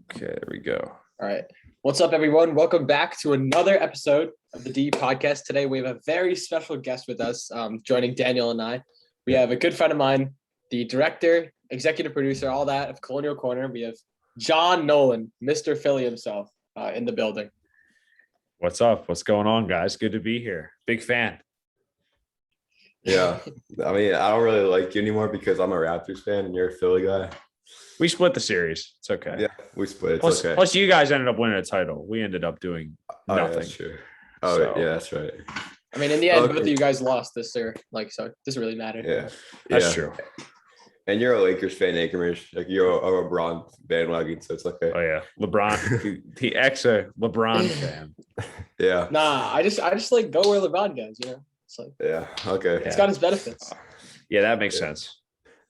Okay, there we go. All right. What's up, everyone? Welcome back to another episode of the D podcast. Today, we have a very special guest with us, joining Daniel and I. We have a good friend of mine, the director, executive producer, all that of Colonial Corner. We have John Nolan, Mr. Philly himself, in the building. What's up? What's going on, guys? Good to be here. Big fan. Yeah. I mean, I don't really like you anymore because I'm a Raptors fan and you're a Philly guy. We split the series. It's okay. Yeah, we split. Plus, okay. plus, you guys ended up winning a title. We ended up doing Oh, nothing. yeah, that's true. Oh, So- yeah, that's right. I mean, in the end, Okay. both of you guys lost this year. So it doesn't really matter. Yeah. That's yeah. true. And you're a Lakers fan, Ekamresh. Like you're a LeBron bandwagon, so it's okay. Oh yeah, LeBron. the LeBron fan. Yeah. Nah, I just like go where LeBron goes, you know? It's like, Yeah. Okay. it's got its benefits. Yeah, that makes Yeah. sense.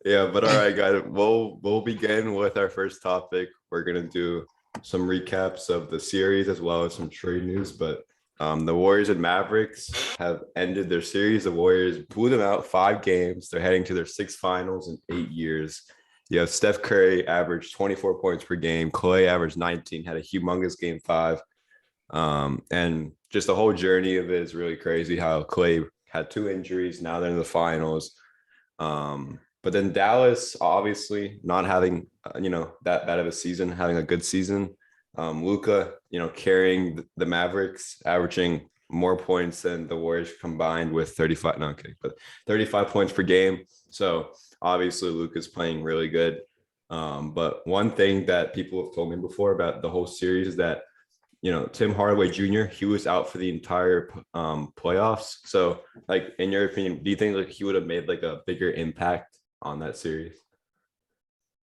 Yeah, but all right, guys. We'll begin with our first topic. We're gonna do some recaps of the series as well as some trade news. But the Warriors and Mavericks have ended their series. The Warriors blew them out 5 games. They're heading to their 6th finals in 8 years. You have Steph Curry averaged 24 points per game. Clay averaged 19. Had a humongous game 5. And just the whole journey of it is really crazy. How Clay had 2 injuries. Now they're in the finals. But then Dallas, obviously not having, that bad of a season, having a good season. Luka, carrying the Mavericks, averaging more points than the Warriors combined with 35. No, okay, but 35 points per game. So obviously Luka's playing really good. But one thing that people have told me before about the whole series is that, Tim Hardaway Jr., he was out for the entire playoffs. So, like, in your opinion, do you think like he would have made like a bigger impact on that series?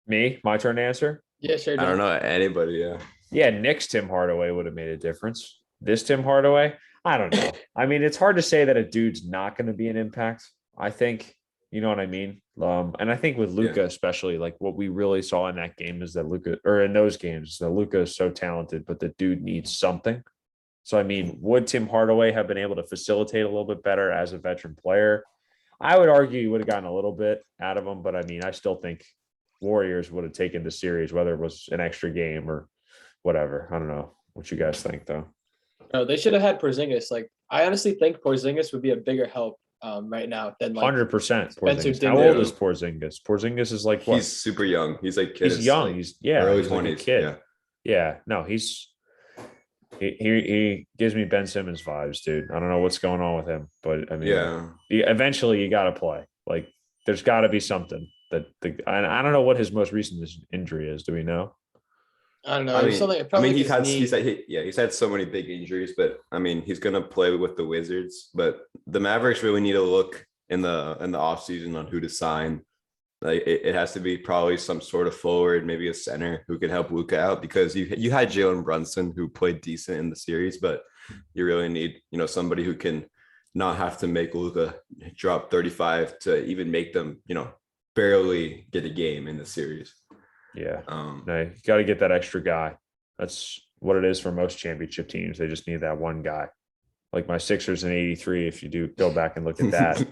Me, my turn to answer. Yeah, sure. I don't know anybody. Yeah. Yeah, Nick's Tim Hardaway would have made a difference. This Tim Hardaway, I don't know. I mean, it's hard to say that a dude's not going to be an impact. I think, you know what I mean? And I think with Luka, especially, like what we really saw in that game is that in those games, that Luka is so talented, but the dude needs something. So, I mean, would Tim Hardaway have been able to facilitate a little bit better as a veteran player? I would argue he would have gotten a little bit out of him, but I mean, I still think Warriors would have taken the series, whether it was an extra game or whatever. I don't know what you guys think, though. No, they should have had Porzingis. Like, I honestly think Porzingis would be a bigger help right now than 100%. Spencer Porzingis. How Dinwiddie. old is Porzingis? Porzingis is like what? He's super young. He's like He's young. Like He's early he's like a 20s. kid. Yeah. No, he gives me Ben Simmons vibes, dude. I don't know what's going on with him, but I mean, eventually you got to play. Like, there's got to be something and I don't know what his most recent injury is. Do we know? I don't know. He's had so many big injuries, but I mean, he's gonna play with the Wizards. But the Mavericks really need to look in the offseason on who to sign. Like it has to be probably some sort of forward, maybe a center who can help Luka out, because you had Jalen Brunson who played decent in the series, but you really need somebody who can not have to make Luka drop 35 to even make them barely get a game in the series. Yeah. No, you got to get that extra guy. That's what it is for most championship teams. They just need that one guy. Like my Sixers in '83, if you do go back and look at that,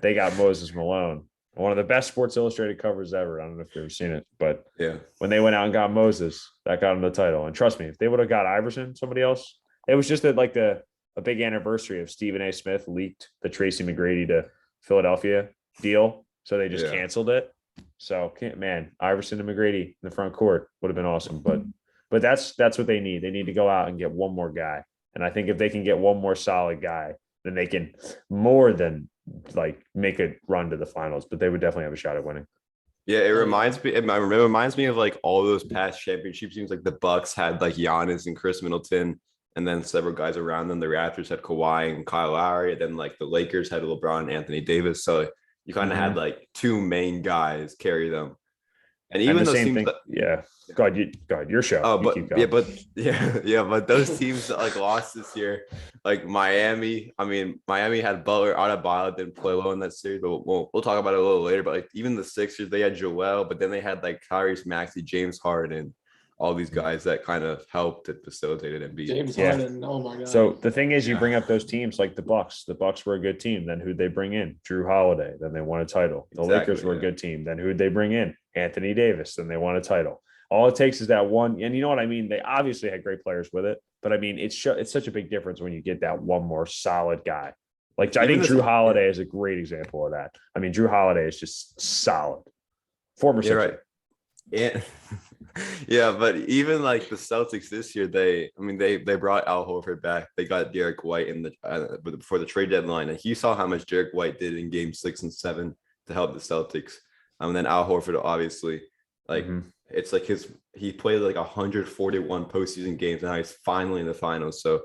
they got Moses Malone. One of the best Sports Illustrated covers ever. I don't know if you've ever seen it, but yeah, when they went out and got Moses, that got him the title. And trust me, if they would have got Iverson, somebody else, it was just a big anniversary of Stephen A. Smith leaked the Tracy McGrady to Philadelphia deal. So they just canceled it. So, man, Iverson and McGrady in the front court would have been awesome. But that's what they need. They need to go out and get one more guy. And I think if they can get one more solid guy, then they can more than make a run to the finals. But they would definitely have a shot at winning. Yeah, it reminds me of like all those past championship teams. Like the Bucks had like Giannis and Chris Middleton, and then several guys around them. The Raptors had Kawhi and Kyle Lowry. And then like the Lakers had LeBron and Anthony Davis. So you kind of had like 2 main guys carry them. And even those teams, God, your show. Oh, but those teams that like lost this year, like Miami. I mean, Miami had Butler. Adebayo didn't play well in that series, but we'll talk about it a little later. But like even the Sixers, they had Joel, but then they had like Tyrese Maxey, James Harden, all these guys that kind of helped and facilitated and beat James Harden. Oh my God. So the thing is, you bring up those teams like the Bucks. The Bucks were a good team. Then who'd they bring in? Drew Holiday. Then they won a title. The Lakers were a good team. Then who'd they bring in? Anthony Davis. Then they won a title. All it takes is that one. And you know what I mean? They obviously had great players with it, but I mean, it's such a big difference when you get that one more solid guy. Like, I think Drew Holiday is a great example of that. I mean, Drew Holiday is just solid. Former Sixer. Right. Yeah. Yeah, but even like the Celtics this year, they brought Al Horford back. They got Derek White in the before the trade deadline, and you saw how much Derek White did in Game 6 and 7 to help the Celtics. And then Al Horford, obviously, like it's like he played like 141 postseason games, and now he's finally in the finals. So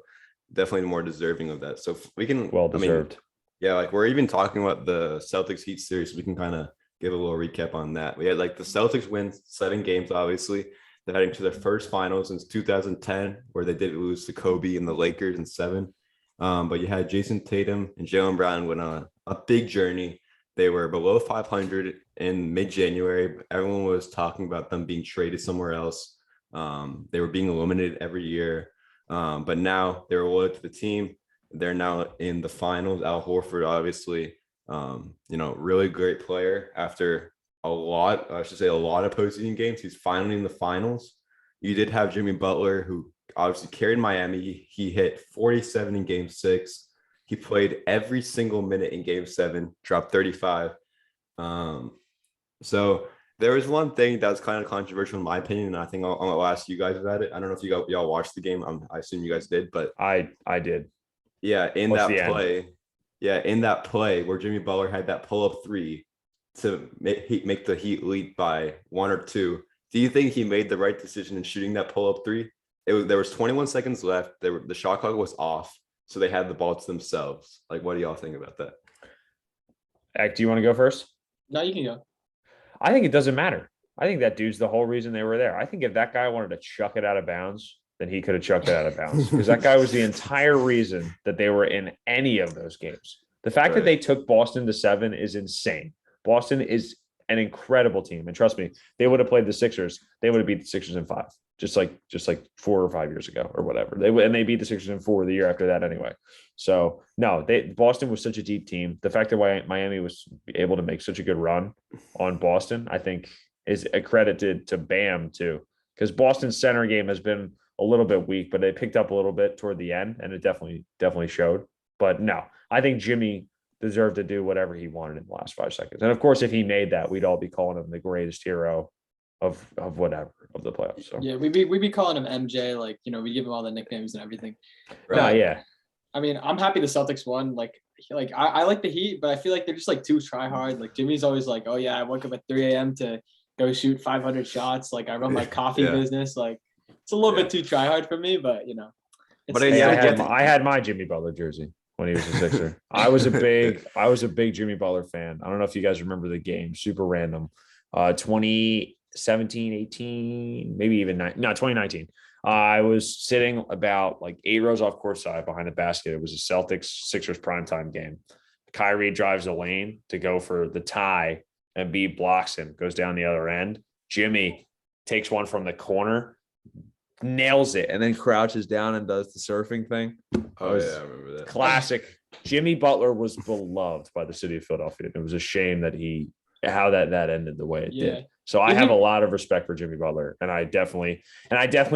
definitely more deserving of that. So we can well deserved. Yeah, like we're even talking about the Celtics Heat series. So we can kind of give a little recap on that. We had like the Celtics win 7 games, obviously. They're heading to their first finals since 2010, where they did lose to Kobe and the Lakers in 7. But you had Jason Tatum and Jaylen Brown went on a big journey. They were below 500 in mid-January. Everyone was talking about them being traded somewhere else. They were being eliminated every year. But now they're loyal to the team. They're now in the finals. Al Horford, obviously, really great player after a lot of postseason games. He's finally in the finals. You did have Jimmy Butler, who obviously carried Miami. He hit 47 in Game 6. He played every single minute in Game 7, dropped 35. So there was one thing that was kind of controversial in my opinion, and I think I'll ask you guys about it. I don't know if y'all watched the game. I assume you guys did, but I did. Yeah, in that play where Jimmy Butler had that pull-up 3 to make the Heat lead by 1 or 2. Do you think he made the right decision in shooting that pull-up 3? There was 21 seconds left. The shot clock was off, so they had the ball to themselves. Like, what do y'all think about that? Ek, do you want to go first? No, you can go. I think it doesn't matter. I think that dude's the whole reason they were there. I think if that guy wanted to chuck it out of bounds, then he could have chucked it out of bounds, because that guy was the entire reason that they were in any of those games. The fact that they took Boston to 7 is insane. Boston is an incredible team. And trust me, they would have played the Sixers. They would have beat the Sixers in 5, just like 4 or 5 years ago or whatever. They beat the Sixers in 4 the year after that anyway. So no, Boston was such a deep team. The fact that Miami was able to make such a good run on Boston, I think is accredited to Bam too, because Boston's center game has been a little bit weak, but they picked up a little bit toward the end, and it definitely showed. But no, I think Jimmy deserved to do whatever he wanted in the last 5 seconds. And of course, if he made that, we'd all be calling him the greatest hero of whatever of the playoffs. So yeah, we'd be calling him MJ, like, we give him all the nicknames and everything. Right. Yeah. I mean, I'm happy the Celtics won. Like I like the Heat, but I feel like they're just like too try hard. Like Jimmy's always like, oh yeah, I woke up at 3 a.m. to go shoot 500 shots. Like I run my coffee business. Like it's a little bit too try hard for me, but But I had my Jimmy Butler jersey when he was a Sixer. I was a big Jimmy Butler fan. I don't know if you guys remember the game. Super random. 2017, 18, maybe even 2019. I was sitting about like 8 rows off court side behind the basket. It was a Celtics Sixers primetime game. Kyrie drives the lane to go for the tie, and B blocks him, goes down the other end. Jimmy takes one from the corner, nails it, and then crouches down and does the surfing thing. Oh yeah, I remember that. Classic. Jimmy Butler was beloved by the city of Philadelphia. It was a shame that how that ended the way it did. So I have a lot of respect for Jimmy Butler, and I definitely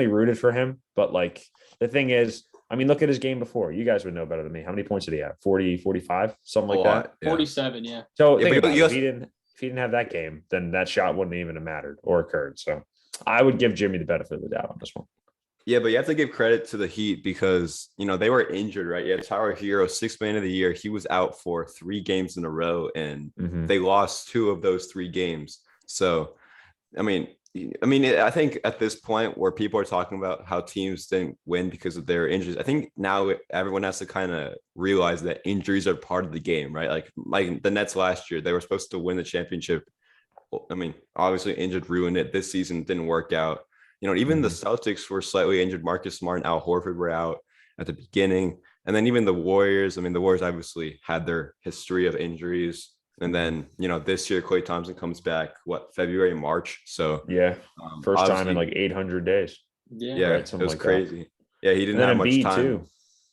rooted for him. But like the thing is, I mean, look at his game before. You guys would know better than me. How many points did he have? 40, 45, something like that. Yeah. 47, yeah. So think about it. If he didn't have that game, then that shot wouldn't even have mattered or occurred. So I would give Jimmy the benefit of the doubt on this one. Yeah, but you have to give credit to the Heat because, they were injured, right? Yeah, Tyler Hero, 6th man of the year. He was out for 3 games in a row, and they lost 2 of those 3 games. So, I think at this point where people are talking about how teams didn't win because of their injuries, I think now everyone has to kind of realize that injuries are part of the game, right? Like the Nets last year, they were supposed to win the championship. I mean, obviously injured ruined it. This season didn't work out. Even the Celtics were slightly injured. Marcus Smart and Al Horford were out at the beginning. And then even the Warriors, the Warriors obviously had their history of injuries. And then, this year, Klay Thompson comes back, February, March. So, yeah, first time in like 800 days. Yeah, right, it was like crazy. That. Yeah, he didn't have much time. Too.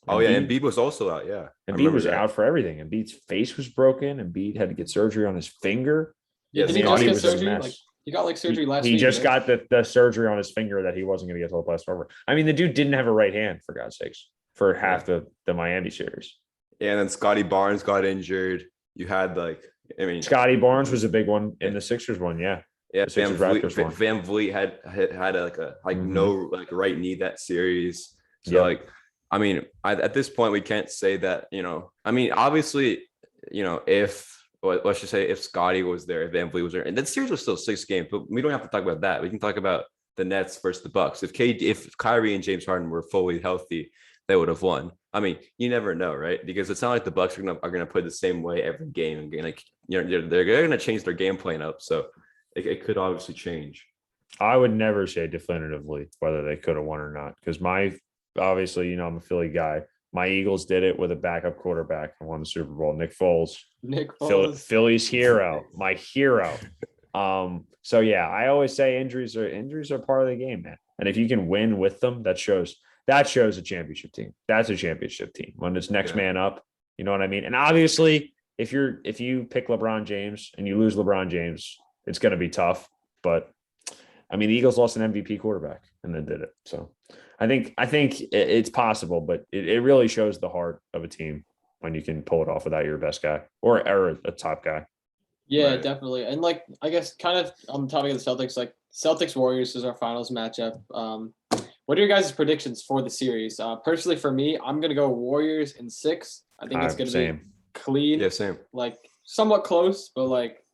Oh, yeah, Embiid was also out, yeah. Embiid was out for everything. Embiid's face was broken. Embiid had to get surgery on his finger. Yeah, did he just get surgery? He got like surgery last He week. just right? got the surgery on his finger that he wasn't going to get to the playoffs forever. I mean, the dude didn't have a right hand, for God's sakes, for half the Miami series. Yeah, and then Scotty Barnes got injured. You had Scotty Barnes was a big one in the Sixers one, yeah. Yeah, The Sixers Raptors one. Van Vliet had no like right knee that series. So I mean, at this point we can't say that, I mean, obviously, if let's just say if Scotty was there, if Van Vliet was there, and that series was still 6 games, but we don't have to talk about that. We can talk about the Nets versus the Bucks. If Kyrie and James Harden were fully healthy, they would have won. I mean, you never know, right? Because it's not like the Bucks are gonna play the same way every game, and like they're gonna change their game plan up. So it could obviously change. I would never say definitively whether they could have won or not, because obviously, I'm a Philly guy. My Eagles did it with a backup quarterback and won the Super Bowl. Nick Foles. Philly's hero, my hero. So yeah, I always say injuries are part of the game, man. And if you can win with them, that shows a championship team. That's a championship team when it's next man up. You know what I mean? And obviously, if you pick LeBron James and you lose LeBron James, it's going to be tough. But I mean, the Eagles lost an MVP quarterback and then did it. So I think it's possible, but it really shows the heart of a team when you can pull it off without your best guy or a top guy. Yeah, right. Definitely. And like, I guess kind of on the topic of the Celtics, like Celtics Warriors is our finals matchup. What are your guys' predictions for the series? Personally, for me, I'm going to go Warriors in 6. I think it's going to be clean. Yeah, same. Like somewhat close, but like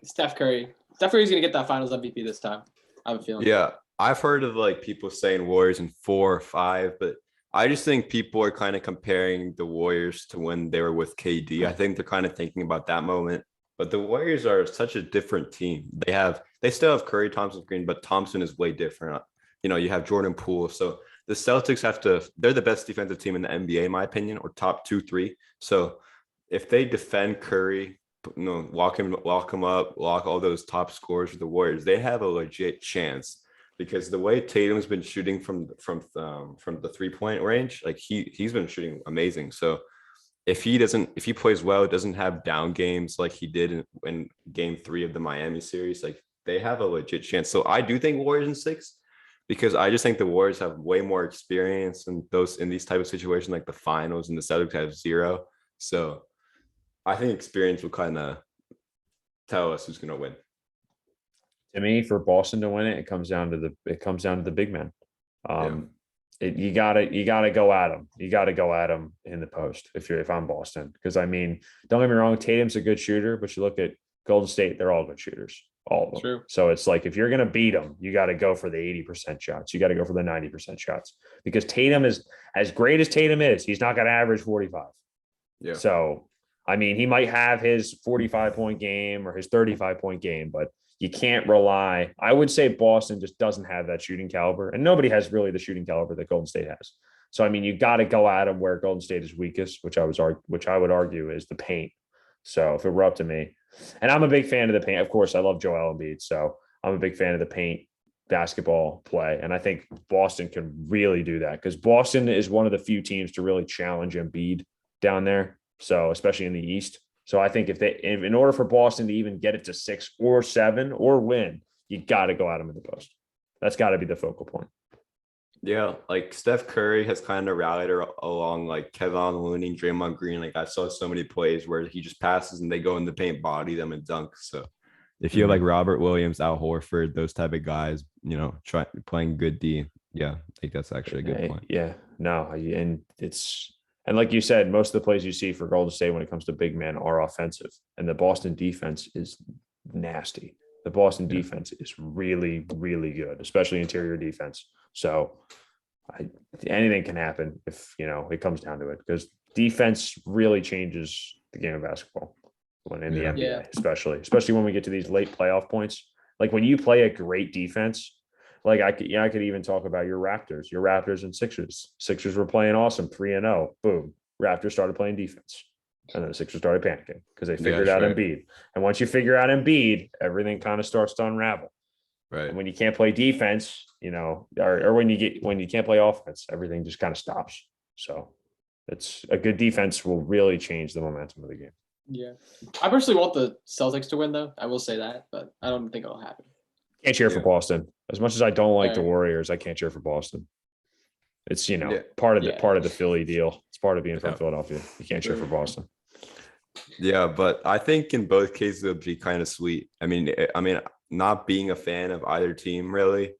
Steph Curry's going to get that finals MVP this time. I have a feeling. Yeah. I've heard of like people saying Warriors in 4 or 5, but I just think people are kind of comparing the Warriors to when they were with KD. I think they're kind of thinking about that moment. But the Warriors are such a different team. They still have Curry, Thompson, Green, but Thompson is way different. You have Jordan Poole. So the Celtics they're the best defensive team in the NBA, in my opinion, or top 2, 3. So if they defend Curry, lock him up, lock all those top scorers for the Warriors, they have a legit chance. Because the way Tatum's been shooting from the 3-point range, like he's been shooting amazing. So if he plays well, doesn't have down games like he did in game 3 of the Miami series, like they have a legit chance. So I do think Warriors in 6, because I just think the Warriors have way more experience in these type of situations, like the finals, and the Celtics have 0. So I think experience will kind of tell us who's going to win. To me, for Boston to win it comes down to the big men. You gotta go at them. You gotta go at them in the post if I'm Boston, because I mean, don't get me wrong, Tatum's a good shooter, but you look at Golden State, they're all good shooters, all of them. True. So it's like if you're gonna beat them, you got to go for the 80% shots. You got to go for the 90% shots, because Tatum is as great as Tatum is. He's not gonna average 45. Yeah. So I mean, he might have his 45-point game or his 35-point game, but you can't rely. I would say Boston just doesn't have that shooting caliber, and nobody has really the shooting caliber that Golden State has. So, I mean, you got to go at them where Golden State is weakest, which I would argue is the paint. So if it were up to me, and I'm a big fan of the paint, of course, I love Joel Embiid. So I'm a big fan of the paint basketball play. And I think Boston can really do that, because Boston is one of the few teams to really challenge Embiid down there. So especially in the East. So I think in order for Boston to even get it to 6 or 7 or win, you got to go at them in the post. That's got to be the focal point. Yeah, like Steph Curry has kind of rallied along like Kevin Looney, Draymond Green. Like I saw so many plays where he just passes and they go in the paint, body them, and dunk. So if you have like Robert Williams, Al Horford, those type of guys, playing good D, yeah, I think that's actually a good point. Yeah, no, and like you said, most of the plays you see for Golden State when it comes to big men are offensive, and the Boston defense is nasty. The Boston defense is really, really good, especially interior defense. So anything can happen if, it comes down to it, because defense really changes the game of basketball when in the NBA, especially when we get to these late playoff points. Like when you play a great defense, like I could even talk about your Raptors and Sixers. Sixers were playing awesome, 3-0. Boom. Raptors started playing defense. And then the Sixers started panicking because they figured out Embiid. And once you figure out Embiid, everything kind of starts to unravel. Right. And when you can't play defense, or when you can't play offense, everything just kind of stops. So it's a good defense will really change the momentum of the game. Yeah. I personally want the Celtics to win, though. I will say that, but I don't think it'll happen. Can't cheer for Yeah. Boston. As much as I don't like the Fair. Warriors, I can't cheer for Boston. It's Yeah. part of Yeah. the Philly deal. It's part of being from Yeah. Philadelphia. You can't cheer for Boston. Yeah, but I think in both cases it would be kind of sweet. I mean, not being a fan of either team really,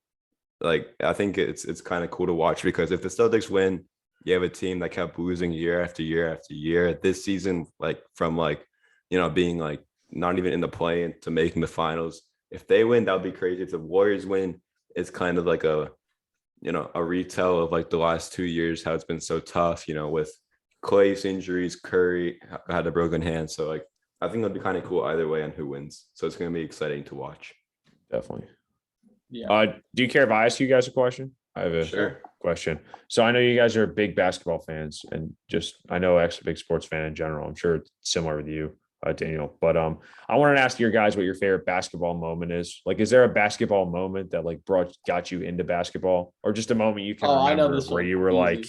like I think it's kind of cool to watch because if the Celtics win, you have a team that kept losing year after year after year. This season, like from like being like not even in the play-in to making the finals. If they win, that would be crazy. If the Warriors win, it's kind of like a retell of like the last 2 years, how it's been so tough, with Clay's injuries, Curry had a broken hand. So like I think it'll be kind of cool either way on who wins. So it's gonna be exciting to watch. Definitely. Yeah. Do you care if I ask you guys a question? I have a Sure. question. So I know you guys are big basketball fans, and just I know X a big sports fan in general. I'm sure it's similar with you, Daniel. But I wanted to ask your guys what your favorite basketball moment is. Like, is there a basketball moment that like got you into basketball, or just a moment you can I know remember this where one. you were Easy. like,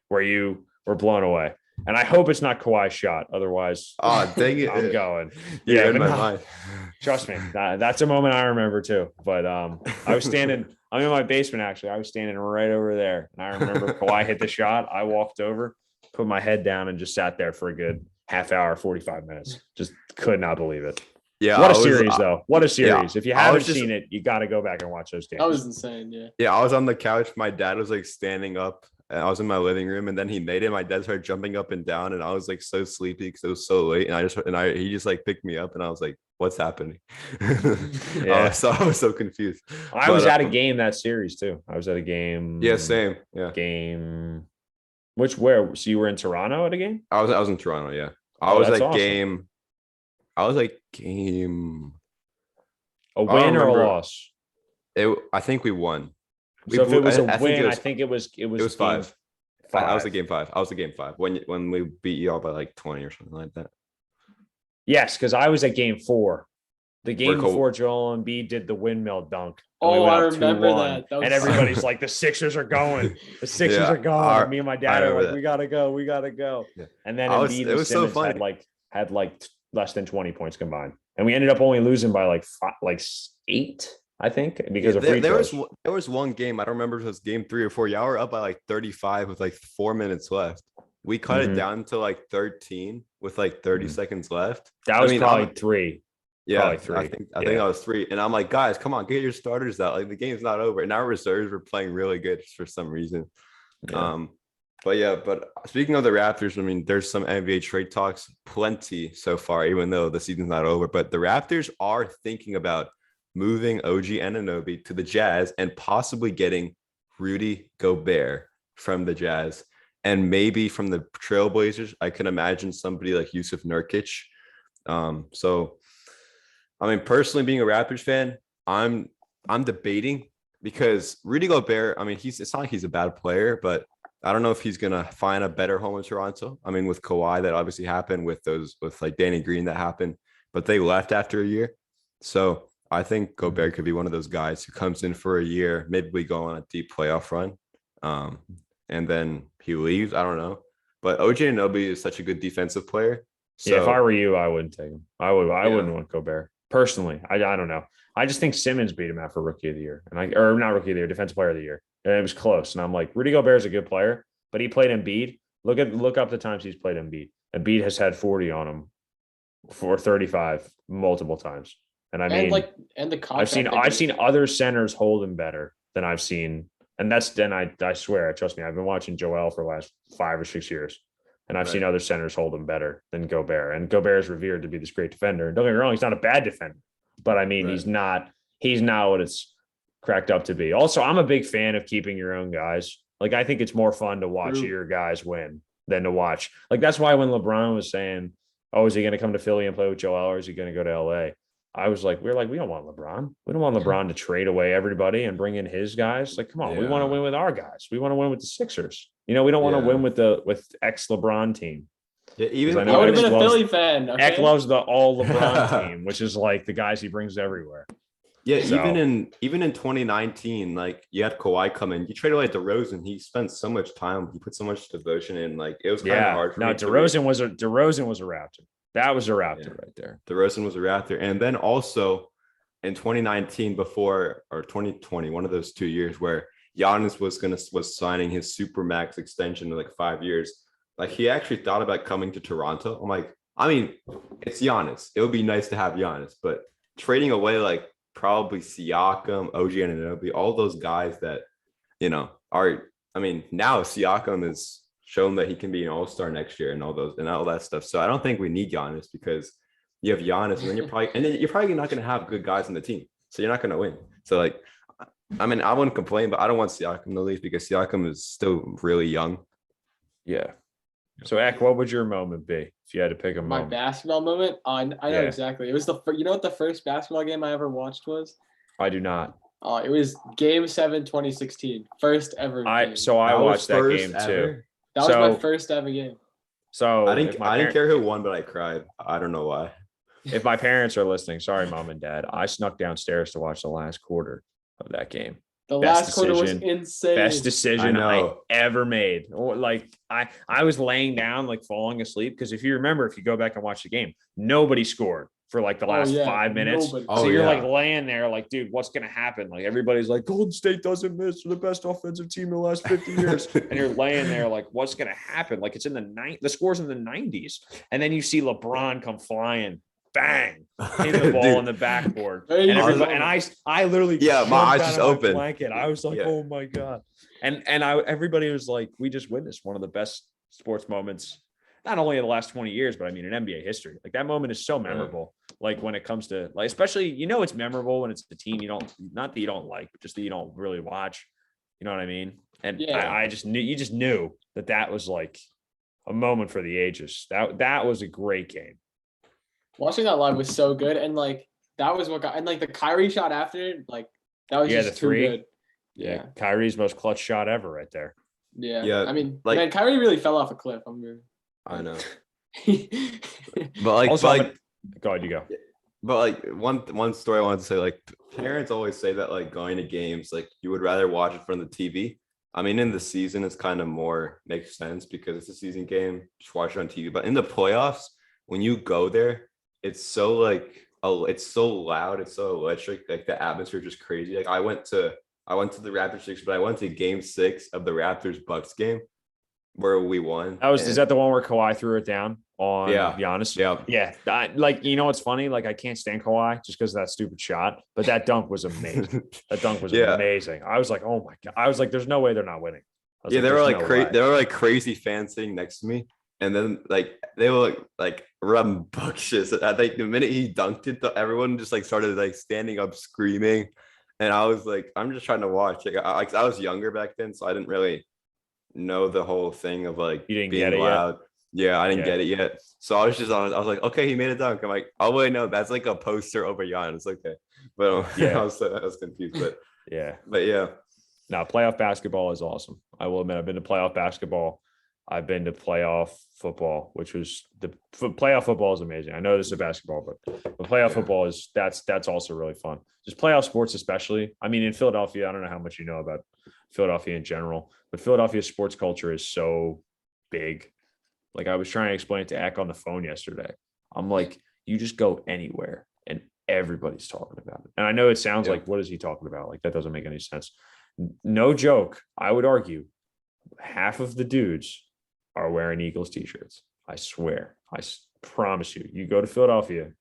where you were blown away? And I hope it's not Kawhi's shot. Otherwise, Oh, dang it. I'm going. You're in but my no. mind. Trust me, that's a moment I remember too. But I was standing. I'm in my basement actually. I was standing right over there, and I remember Kawhi hit the shot. I walked over, put my head down, and just sat there for a good half hour, 45 minutes. Just could not believe it. Yeah, What a series, though. What a series! If you I haven't was just- seen it, you got to go back and watch those games. That was insane. Yeah. Yeah, I was on the couch. My dad was like standing up. And I was in my living room, and then he made it. My dad started jumping up and down, and I was like so sleepy because it was so late. And he just like picked me up, and I was like, "What's happening?" Yeah. I was so confused. I was at a game that series too. I was at a game. Yeah, same. Yeah, Game. Where? So you were in Toronto at a game? I was in Toronto. Yeah, Oh, I was that's like awesome. game. I was like game. A win or a remember. loss? I think we won. So if it was a win, I think it was five. I was a game five. I was a game five when we beat you all by like 20 or something like that. Yes, because I was at game 4. The game Cool. before Joel Embiid did the windmill dunk. and Oh, went I up remember 2-1, that. That was and everybody's like, the Sixers are going. The Sixers are going. And me and my dad are like, we gotta go. We gotta go. Yeah. And then it Embiid and was so Simmons funny. had less than 20 points combined, and we ended up only losing by like 8, I think, because of free throws. There was one game, I don't remember if it was game 3 or 4. Y'all were up by like 35 with like 4 minutes left. We cut it down to like 13 with like 30 seconds left. That was probably 3. Yeah, Probably 3. I think that was 3. And I'm like, guys, come on, get your starters out. Like the game's not over. And our reserves were playing really good for some reason. Yeah. But speaking of the Raptors, I mean, there's some NBA trade talks, plenty so far, even though the season's not over. But the Raptors are thinking about moving OG Anunoby to the Jazz and possibly getting Rudy Gobert from the Jazz and maybe from the Trailblazers. I can imagine somebody like Yusuf Nurkic. So, I mean, personally, being a Raptors fan, I'm debating because Rudy Gobert, I mean, it's not like he's a bad player, but I don't know if he's gonna find a better home in Toronto. I mean, with Kawhi, that obviously happened with like Danny Green, that happened, but they left after a year. So I think Gobert could be one of those guys who comes in for a year, maybe we go on a deep playoff run, and then he leaves. I don't know, but OG Anunoby is such a good defensive player. So, yeah, if I were you, I wouldn't take him. I wouldn't want Gobert personally. I don't know. I just think Simmons beat him out for Rookie of the Year, or not Rookie of the Year, Defensive Player of the Year, and it was close. And I'm like, Rudy Gobert is a good player, but he played Embiid. Look up the times he's played Embiid. Embiid has had 40 on him for 35 multiple times. And I mean, I've seen other centers hold him better than I've seen, and I swear, trust me, I've been watching Joel for the last 5 or 6 years, and I've seen other centers hold him better than Gobert. And Gobert is revered to be this great defender. And don't get me wrong, he's not a bad defender, but I mean, he's not what it's cracked up to be. Also, I'm a big fan of keeping your own guys. Like, I think it's more fun to watch your guys win than to watch. Like, that's why when LeBron was saying, "Oh, is he going to come to Philly and play with Joel, or is he going to go to LA?" I was like, we don't want LeBron. We don't want LeBron to trade away everybody and bring in his guys. Like, come on, we want to win with our guys. We want to win with the Sixers. We don't want to win with the ex LeBron team. Yeah, even I would have been a Philly fan. Okay? Eck loves the all LeBron team, which is like the guys he brings everywhere. Yeah, so, even in 2019, like you had Kawhi come in, you traded away DeRozan. He spent so much time, he put so much devotion in. Like it was kind of hard for me. DeRozan was a Raptor. That was a Raptor right there. DeRozan was a Raptor, and then also in 2019 before or 2020, one of those 2 years where Giannis was signing his supermax extension to like 5 years. Like he actually thought about coming to Toronto. I'm like, I mean, it's Giannis. It would be nice to have Giannis, but trading away like probably Siakam, OG Anunoby, all those guys that are. I mean, now Siakam has shown that he can be an all-star next year and all that stuff. So I don't think we need Giannis because you have Giannis, and then you're probably not going to have good guys on the team, so you're not going to win. So like, I mean, I wouldn't complain, but I don't want Siakam to leave because Siakam is still really young. Yeah. So, Ek, what would your moment be if you had to pick a My moment? basketball moment? I know exactly. It was what the first basketball game I ever watched was? I do not. It was Game 7, 2016. First ever game. I watched that game too. That was my first ever game. So I didn't care who won, but I cried. I don't know why. If my parents are listening, sorry, mom and dad, I snuck downstairs to watch the last quarter of that game. The last quarter was insane. Best decision I ever made. Like I was laying down, like falling asleep. Because if you remember, if you go back and watch the game, nobody scored for like the last 5 minutes. So you're like laying there like, dude, what's going to happen? Like everybody's like, Golden State doesn't miss. They're the best offensive team in the last 50 years. And you're laying there like, what's going to happen? Like it's in the score's in the 90s. And then you see LeBron come flying. Bang! Hit the ball on the backboard, and everybody, and I literally, my eyes just opened. Blanket. I was like, oh my god! And everybody was like, we just witnessed one of the best sports moments, not only in the last 20 years, but I mean in NBA history. Like that moment is so memorable. Like when it comes to like, especially it's memorable when it's the team not that you don't like, but just that you don't really watch. You know what I mean? And I just knew that was like a moment for the ages. That was a great game. Watching that live was so good, and like that was what got, and like the Kyrie shot after it, like that was just the three. Too good. Yeah, Kyrie's most clutch shot ever, right there. Yeah. I mean, like, man, Kyrie really fell off a cliff. I know. But like, also, go ahead, you go. But like one story I wanted to say, like parents always say that like going to games, like you would rather watch it from the TV. I mean, in the season, it's kind of more makes sense because it's a season game. Just watch it on TV. But in the playoffs, when you go there, it's so like, it's so loud, it's so electric, like the atmosphere is just crazy. Like I went to the Raptors 6, but I went to Game 6 of the Raptors Bucks game where we won. Is that the one where Kawhi threw it down on Giannis? Yeah. Like what's funny? Like I can't stand Kawhi just because of that stupid shot, but that dunk was amazing. Amazing. I was like, oh my god. I was like, there's no way they're not winning. Yeah, they were like there were like crazy fans sitting next to me. And then like they were like rambunctious. I think the minute he dunked it, everyone just like started like standing up screaming. And I was like, I'm just trying to watch. Like I was younger back then, so I didn't really know the whole thing of like being loud. Yeah, I didn't get it yet. So I was like, okay, he made a dunk. I'm like, oh wait, no, that's like a poster over Giannis. Okay, but I was confused. But yeah. Now playoff basketball is awesome. I will admit, I've been to playoff basketball. I've been to playoff football, which was playoff football is amazing. I know this is basketball, but playoff football is that's also really fun. Just playoff sports, especially. I mean, in Philadelphia, I don't know how much you know about Philadelphia in general, but Philadelphia's sports culture is so big. Like I was trying to explain it to Ek on the phone yesterday. I'm like, you just go anywhere and everybody's talking about it. And I know it sounds like, what is he talking about? Like that doesn't make any sense. No joke. I would argue half of the dudes are wearing Eagles t-shirts. I swear. I promise you. You go to Philadelphia,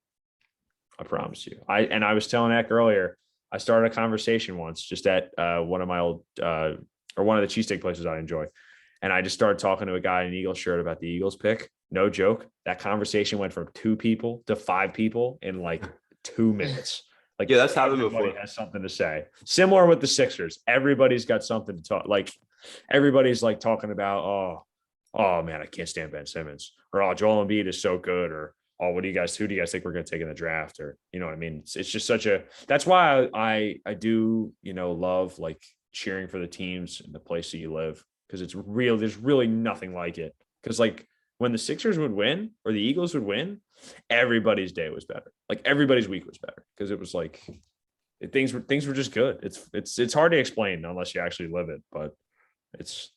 I promise you. I was telling Ek earlier, I started a conversation once just at one of my old or one of the cheesesteak places I enjoy. And I just started talking to a guy in an Eagles shirt about the Eagles pick. No joke. That conversation went from 2 people to 5 people in like 2 minutes. Like that's happened before. Everybody has something to say. Similar with the Sixers. Everybody's got something to talk. Like everybody's like talking about, oh man, I can't stand Ben Simmons, or oh, Joel Embiid is so good, or oh, who do you guys think we're going to take in the draft, or you know what I mean? It's just that's why I do love like cheering for the teams in the place that you live, because it's real. There's really nothing like it, because like when the Sixers would win or the Eagles would win, everybody's day was better. Like everybody's week was better, because it was like things were just good. It's hard to explain unless you actually live it, but it's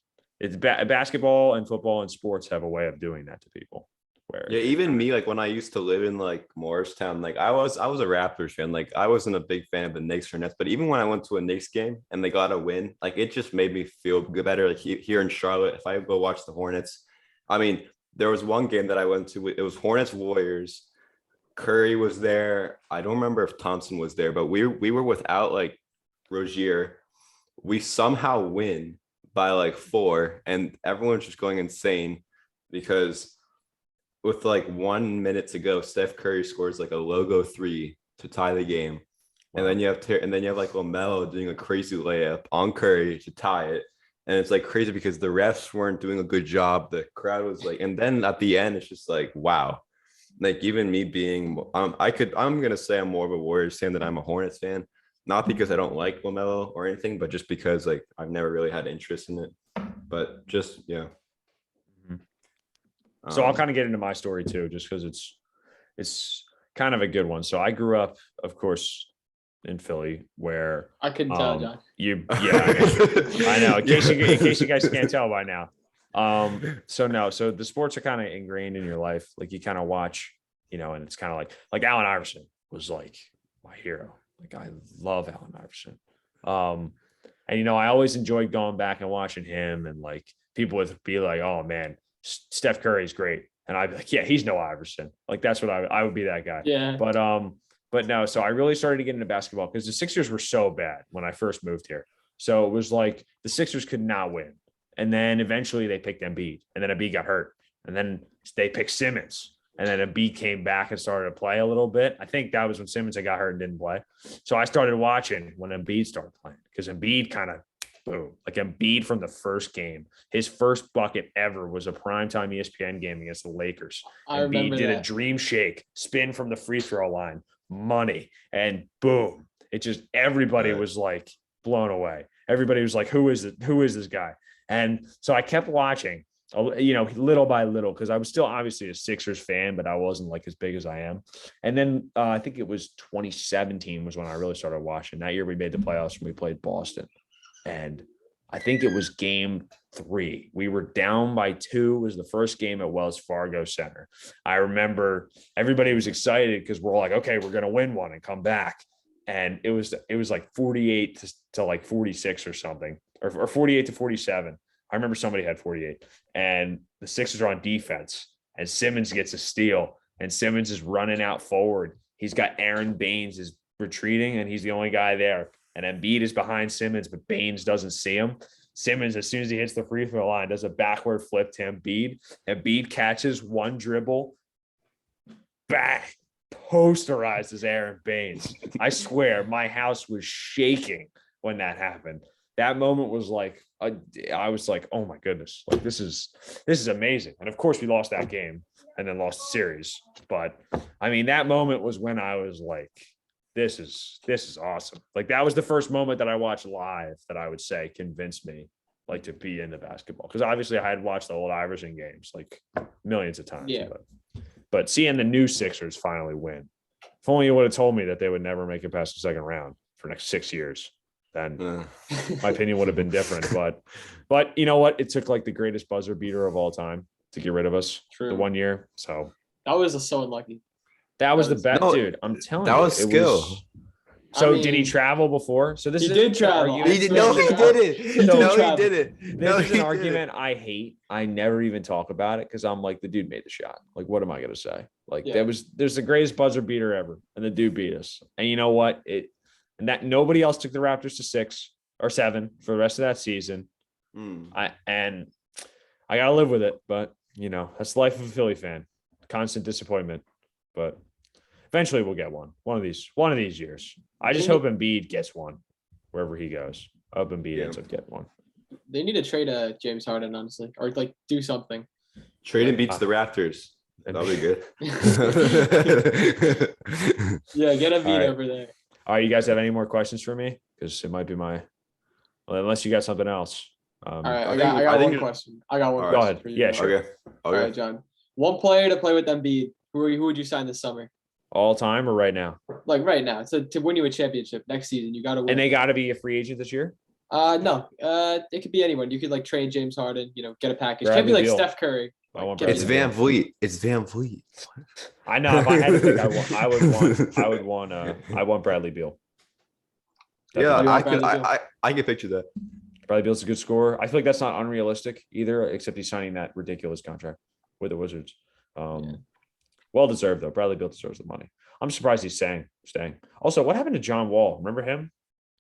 basketball and football and sports have a way of doing that to people. Where Yeah, even me, like when I used to live in like Morristown, like I was a Raptors fan. Like I wasn't a big fan of the Knicks or Nets, but even when I went to a Knicks game and they got a win, like it just made me feel better. Like here in Charlotte, if I go watch the Hornets, I mean, there was one game that I went to. It was Hornets Warriors. Curry was there. I don't remember if Thompson was there, but we were without like Rozier. We somehow win by like 4, and everyone's just going insane because with like 1 minute to go, Steph Curry scores like a logo 3 to tie the game. Wow. And then you have like LaMelo doing a crazy layup on Curry to tie it. And it's like crazy because the refs weren't doing a good job. The crowd was like, and then at the end, it's just like, wow. Like even me being, I'm gonna say I'm more of a Warriors fan than I'm a Hornets fan. Not because I don't like LaMelo or anything, but just because like I've never really had interest in it. But just yeah. So I'll kind of get into my story too, just because it's kind of a good one. So I grew up, of course, in Philly, where I couldn't tell, John. I know. In case you guys can't tell by now. So the sports are kind of ingrained in your life. Like you kind of watch, and it's kind of like Allen Iverson was like my hero. Like I love Allen Iverson. And I always enjoyed going back and watching him, and like people would be like, "Oh man, Steph Curry's great," and I'd be like, "Yeah, he's no Iverson." Like that's what I would be, that guy. Yeah. But no. So I really started to get into basketball because the Sixers were so bad when I first moved here. So it was like the Sixers could not win, and then eventually they picked Embiid, and then Embiid got hurt, and then they picked Simmons, and then Embiid came back and started to play a little bit. I think that was when Simmons had got hurt and didn't play. So I started watching when Embiid started playing because Embiid kind of boom, like Embiid from the first game. His first bucket ever was a primetime ESPN game against the Lakers. Embiid did a dream shake, spin from the free throw line, money, and boom. It just everybody was like blown away. Everybody was like, "Who is it? Who is this guy?" And so I kept watching, little by little, because I was still obviously a Sixers fan, but I wasn't like as big as I am. And then I think it was 2017 was when I really started watching. That year we made the playoffs and we played Boston. And I think it was game 3. We were down by 2. It was the first game at Wells Fargo Center. I remember everybody was excited because we're all like, okay, we're going to win one and come back. And it was like 48 to like 46 or something, or 48 to 47. I remember somebody had 48, and the Sixers are on defense, and Simmons gets a steal, and Simmons is running out forward. He's got Aaron Baines is retreating, and he's the only guy there. And Embiid is behind Simmons, but Baines doesn't see him. Simmons, as soon as he hits the free throw line, does a backward flip to Embiid. Embiid catches one dribble, bang, posterizes Aaron Baines. I swear, my house was shaking when that happened. That moment was like, I was like, oh my goodness, like this is amazing. And of course, we lost that game and then lost the series. But I mean, that moment was when I was like, this is awesome. Like that was the first moment that I watched live that I would say convinced me like to be into basketball. Because obviously I had watched the old Iverson games like millions of times. Yeah. But seeing the new Sixers finally win, if only you would have told me that they would never make it past the second round for the next 6 years, then my opinion would have been different. But you know what? It took like the greatest buzzer beater of all time to get rid of us. True. The 1 year. So that was so unlucky. That was the best, dude. I'm telling you. That was skill. So did he travel before? So this did travel. No, he didn't. No, he didn't. This is an argument I hate. I never even talk about it because I'm like, the dude made the shot. Like, what am I gonna say? Like, there's the greatest buzzer beater ever, and the dude beat us. And you know what? And that nobody else took the Raptors to 6 or 7 for the rest of that season. I gotta live with it, but that's the life of a Philly fan. Constant disappointment, but eventually we'll get one of these years. I just hope Embiid gets one wherever he goes. I hope Embiid ends up getting one. They need to trade James Harden, honestly, or like do something. Trade him beats the Raptors. That'll be good. Yeah, get Embiid over there. All right, you guys have any more questions for me? Because it might be unless you got something else. All right, I got one question. I got one. Go ahead. Yeah, sure. Okay. All right, John. One player to play with Embiid. Who would you sign this summer? All time or right now? Like right now. So to win you a championship next season, you got to win. And they got to be a free agent this year? No. It could be anyone. You could like trade James Harden, get a package. Can't be like Steph Curry. I want Give me It's Bradley Van Beal. Vliet. It's Van Vliet. I know. If I had to pick, I want Bradley Beal. Yeah, You Definitely. want I could. Bradley Beal? I can picture that. Bradley Beal's a good scorer. I feel like that's not unrealistic either, except he's signing that ridiculous contract with the Wizards. Well deserved though. Bradley Beal deserves the money. I'm surprised he's staying. Also, what happened to John Wall? Remember him?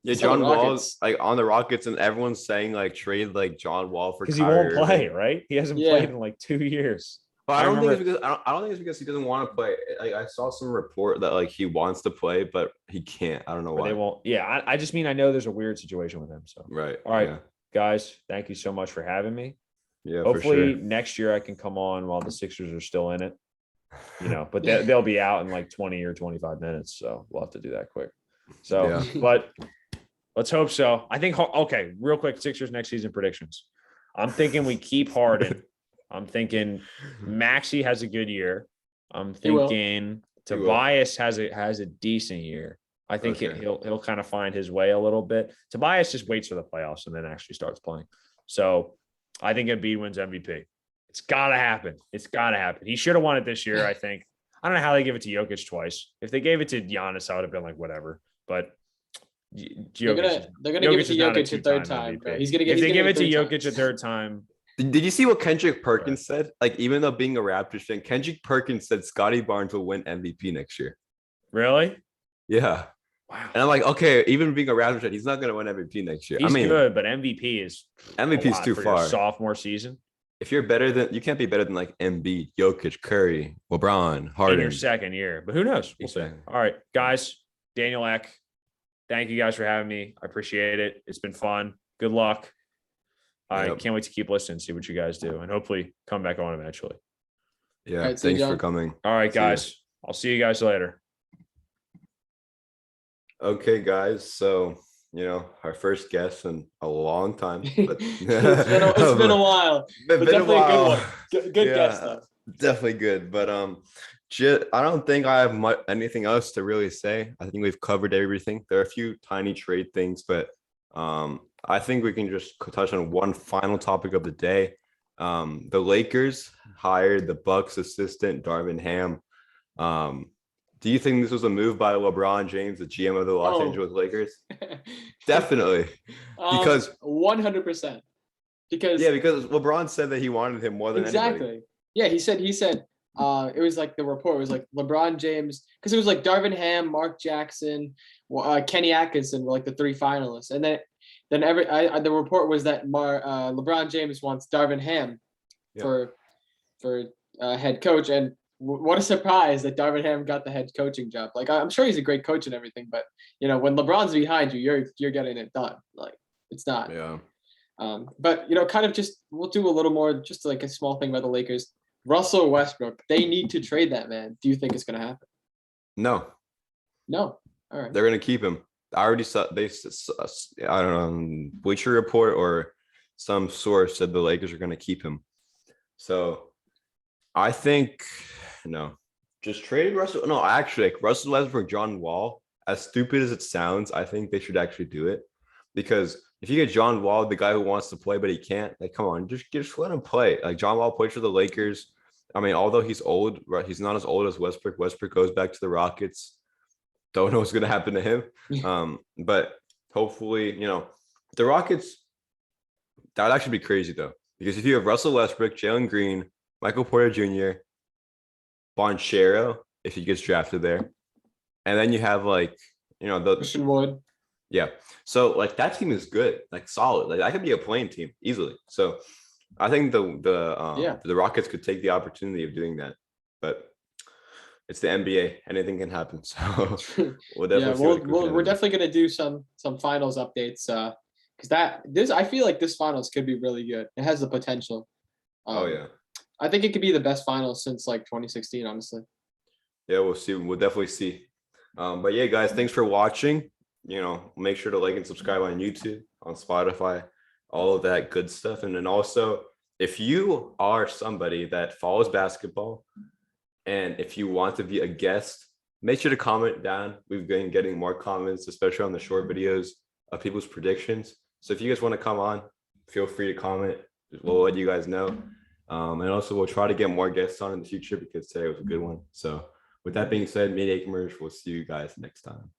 Yeah, It's on the John Wall's Rockets. like on the Rockets, and everyone's saying like trade like John Wall for Because he won't Kyrie play, Irving. right? He hasn't Yeah. played in like 2 years. But I I don't think it's remember- because I don't think it's because he doesn't want to play. Like I saw some report that like he wants to play, but he can't. I don't know Or why. they won't. Yeah, I just mean I know there's a weird situation with him. So, Right. all right, Yeah. guys, thank you so much for having me. Yeah. Hopefully for sure. next year I can come on while the Sixers are still in it. But they'll be out in like 20 or 25 minutes. So we'll have to do that quick. So, Yeah. but let's hope so. I think, okay, real quick, Sixers next season predictions. I'm thinking we keep Harden. I'm thinking Maxey has a good year. I'm He will. thinking He will. Tobias has a decent year. I think Okay. he'll kind of find his way a little bit. Tobias just waits for the playoffs and then actually starts playing. So I think Embiid wins MVP. It's gotta happen. It's gotta happen. He should have won it this year, I think. I don't know how they give it to Jokic twice. If they gave it to Giannis, I would have been like, whatever. But They're Jokic, gonna give it to is not Jokic a third two-time time, bro. MVP. He's gonna get. If they give it to three Jokic times. a third time, Did you see what Kendrick Perkins said? Like, even though being a Raptors fan, Kendrick Perkins said Scotty Barnes will win MVP next year. really? Yeah. Wow. And I'm like, okay, even being a Raptors fan, he's not going to win MVP next year. He's I mean, good, but MVP is MVP a is lot too for your far. sophomore season. If you're better than, you can't be better than like Embiid, Jokic, Curry, LeBron, In Harden. your second year. But who knows? We'll see. Exactly. All right, guys. Daniel Eck, thank you guys for having me. I appreciate it. It's been fun. Good luck. I Yep. can't wait to keep listening, see what you guys do, and hopefully come back on eventually. Yeah. All right, see you, Thanks for John. coming. All right, See ya. guys. I'll see you guys later. Okay, guys. So, our first guest in a long time. But it's been a while. Been But a definitely a good while. one. Good guess though. Definitely good. But I don't think I have anything else to really say. I think we've covered everything. There are a few tiny trade things, but I think we can just touch on one final topic of the day. The Lakers hired the Bucks assistant Darvin Ham. Do you think this was a move by LeBron James, the GM of the Los Angeles Lakers? Definitely. Because 100%. Because LeBron said that he wanted him more than exactly. anybody. Yeah, he said it was like the report was like LeBron James, because it was like Darvin Ham, Mark Jackson, Kenny Atkinson were like the three finalists, and then the report was that LeBron James wants Darvin Ham for head coach, and what a surprise that Darvin Ham got the head coaching job. Like, I'm sure he's a great coach and everything, but when LeBron's behind you, you're getting it done. Like, it's not. Yeah. But kind of just we'll do a little more, just like a small thing about the Lakers. Russell Westbrook, they need to trade that man. Do you think it's going to happen? No. No. All right. They're going to keep him. I already saw I don't know, Bleacher Report or some source said the Lakers are going to keep him. So I think, no, just trade Russell. No, actually, like Russell Westbrook, John Wall, as stupid as it sounds, I think they should actually do it, because if you get John Wall, the guy who wants to play, but he can't, like, come on, just let him play. Like, John Wall played for the Lakers. I mean, although he's old, right? He's not as old as Westbrook. Westbrook goes back to the Rockets. Don't know what's going to happen to him. But hopefully, the Rockets, that would actually be crazy though. Because if you have Russell Westbrook, Jalen Green, Michael Porter Jr., Bonchero, if he gets drafted there, and then you have the Christian Wood. Yeah. So that team is good, like solid. Like that could be a playing team easily. So I think the Rockets could take the opportunity of doing that. But it's the NBA. Anything can happen. So we'll definitely we're definitely gonna do some finals updates. Because I feel like this finals could be really good. It has the potential. I think it could be the best finals since 2016, honestly. Yeah, we'll see. We'll definitely see. But yeah, guys, thanks for watching. Make sure to like and subscribe on YouTube, on Spotify, all of that good stuff. And then also, if you are somebody that follows basketball and if you want to be a guest, make sure to comment down. We've been getting more comments, especially on the short videos of people's predictions. So if you guys want to come on, feel free to comment. We'll let you guys know. And also we'll try to get more guests on in the future because today was a good one. So with that being said, me and Ekamresh, we'll see you guys next time.